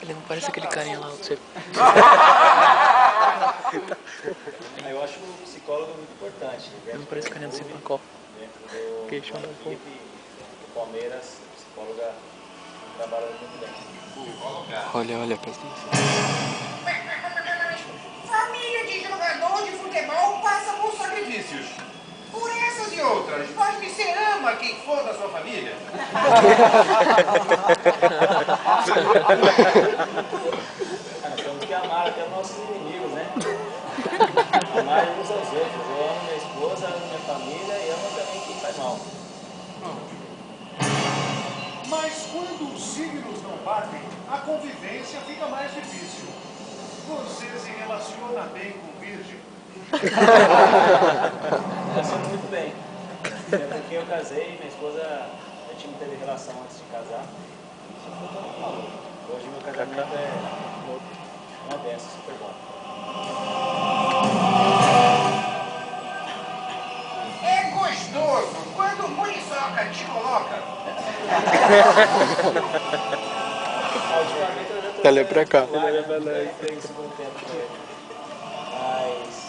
Ele não parece aquele carinha lá, você... Eu acho o psicólogo muito importante. Ele não parece carinha do Cipacó. Dentro da equipe do Palmeiras, a psicóloga trabalha muito bem. Olha, presta atenção. Família de jogador de futebol passa por sacrifícios. Por essas e outras, mas você ama quem for da sua família? Nós temos que amar até os nossos inimigos, né? Amar uns aos outros. Eu amo minha esposa, amo minha família e amo também quem faz mal. Mas quando os signos não batem, a convivência fica mais difícil. Você se relaciona bem com Virgem? Relaciono muito bem. É porque eu casei, minha esposa, a gente não teve relação antes de casar. Isso foi todo maluco. Hoje meu casamento é uma benção, super bom. É gostoso quando o Muriçoca te coloca. Ultimamente eu já tô Olha pra cá. Olha pra nós. Tem segundo tempo com ele. Mas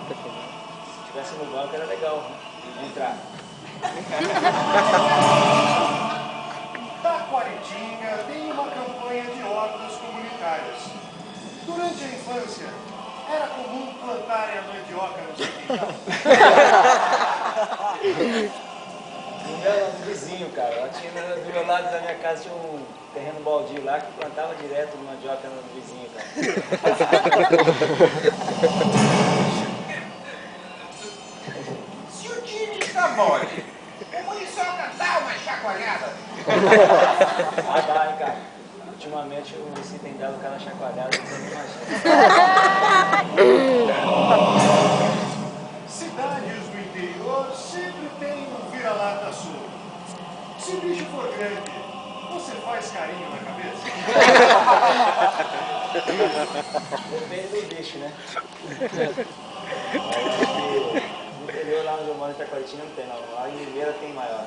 se estivesse no banco era legal entrar. Taquaritinga tem uma campanha de hortas comunitárias. Durante a infância, era comum plantarem a mandioca no seu quintal. No meu vizinho, cara, lá tinha do meu lado da minha casa tinha um terreno baldio lá que plantava direto mandioca no vizinho, cara. Se o time está mole, o Muriçoca dá uma chacoalhada. Ah, dá, hein, cara. Ultimamente o Muricy tem dado cada chacoalhada que você não imagina. Cidades do interior sempre tem um vira-lata solto. Se o bicho for grande, você faz carinho na cabeça? Depende do bicho, né? No interior, lá onde eu moro em Itacoaritinga, não tem não. Lá em Limeira tem maior.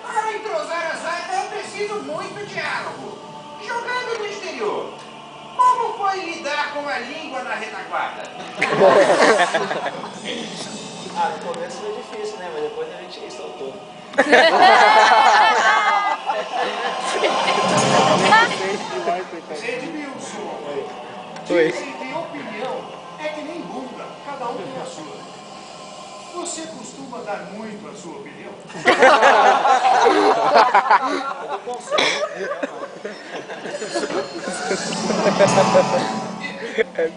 Para entrosar a zaga é preciso muito diálogo. Jogando no exterior, como foi lidar com a língua na retaguarda? Ah, no começo foi difícil, né? Mas depois a gente soltou. Edmilson, Oi. dizem que opinião é que nem bunda, cada um tem a sua. Você costuma dar muito a sua opinião?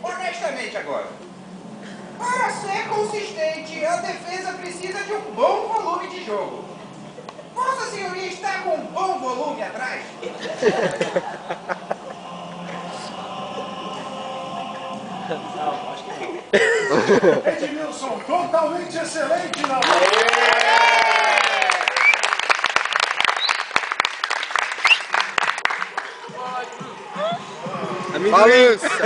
Honestamente agora, para ser consistente, a defesa precisa de um bom volume de jogo. Vossa Senhoria está com um bom volume atrás? Não, acho que não. Edmilson, totalmente excelente na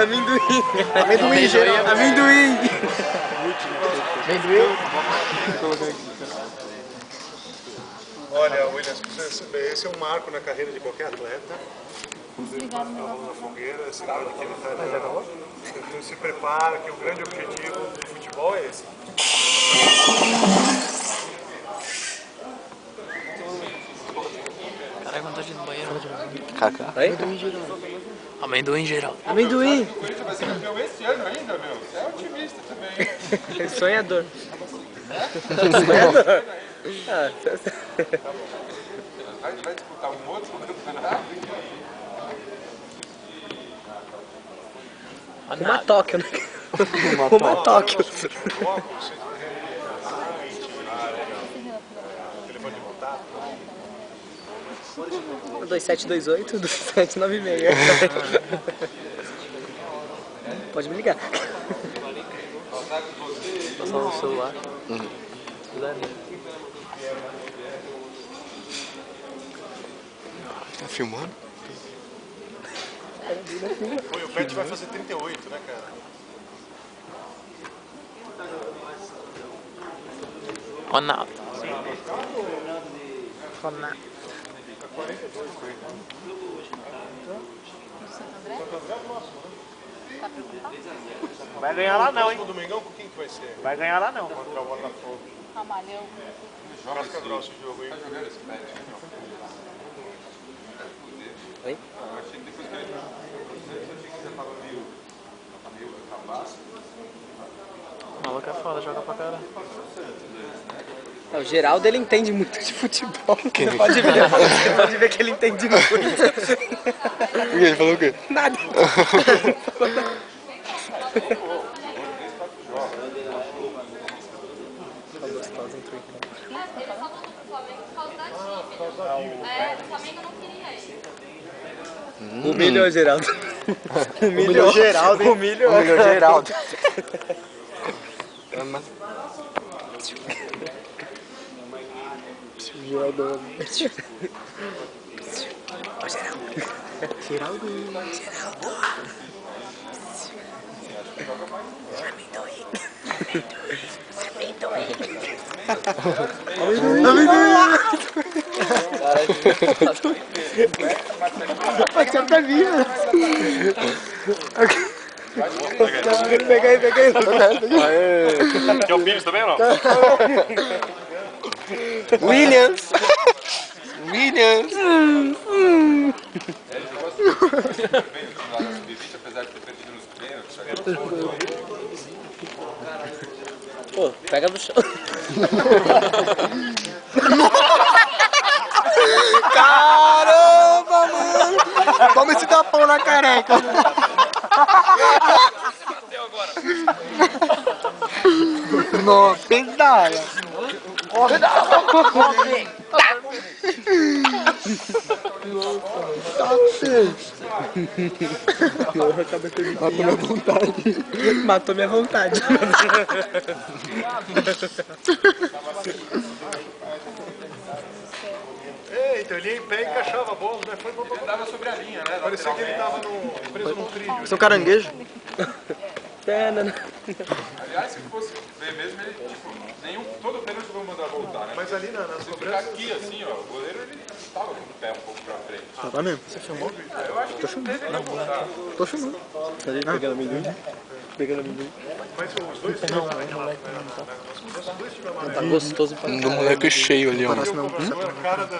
Amendoim! Amendoim, geral! Amendoim! Olha, Williams, esse é um marco na carreira de qualquer atleta. Obrigado, na fogueira, sinal de que ele está então, se prepara, que o grande objetivo do futebol é esse. Caralho, vontade de ir no banheiro. Cacá. Amendoim, geral. Amendoim. O Corinthians vai ser campeão esse ano ainda, meu. Você é otimista também. Sonhador. Sonhador? A gente vai disputar um outro campeonato? Uma Tóquio, né? Uma Tóquio. Telefone de contato. 2728 2796. Pode me ligar. Passar no celular. Tá filmando? Oi, o Pet vai fazer 38, né, cara? Ronaldo. Conato. Vai ganhar lá não, hein? No domingão, com quem que vai ser? Vai ganhar lá não. Contra o Botafogo. Ramalhão. Casca grossa o jogo, hein? Oi? O maluco é foda, joga pra caralho. O Geraldo, ele entende muito de futebol. Você pode ver que ele entende muito. O que? Ele falou o quê? Nada. Humilhou, Geraldo. Humilhou Geraldo. Humilhou Geraldo. Geraldo. Geraldo. Pega aí. Quer o Pires também ou não? Williams! Pô, pega no chão. Caramba, mano! Toma esse tapão na careca! Nossa, pedala! Matou minha vontade. Então ele ia em pé e encaixava a bola, né? Ele tava sobre a linha, né? Parecia que ele tava preso num trilho. Seu caranguejo? Aliás, se fosse ver mesmo, ele, tipo, todo pênalti vão mandar voltar, né? Mas ali nas Se ficar cobranças... aqui, assim, ó, o goleiro, ele tava com o pé um pouco pra frente. Tá mesmo? Você filmou? Eu acho que não teve pra voltar. Tô filmando. Tá ali pegando amendoim? Pegando amendoim. Mas os dois tiveram os dois tiveram Tá gostoso pra Do moleque cheio ali, ó. cara da...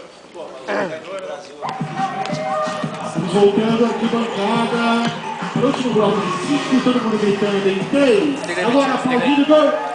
Voltando aqui bancada. Próximo bloco de 5, todo mundo gritando em 3. Agora aplaudindo, gol!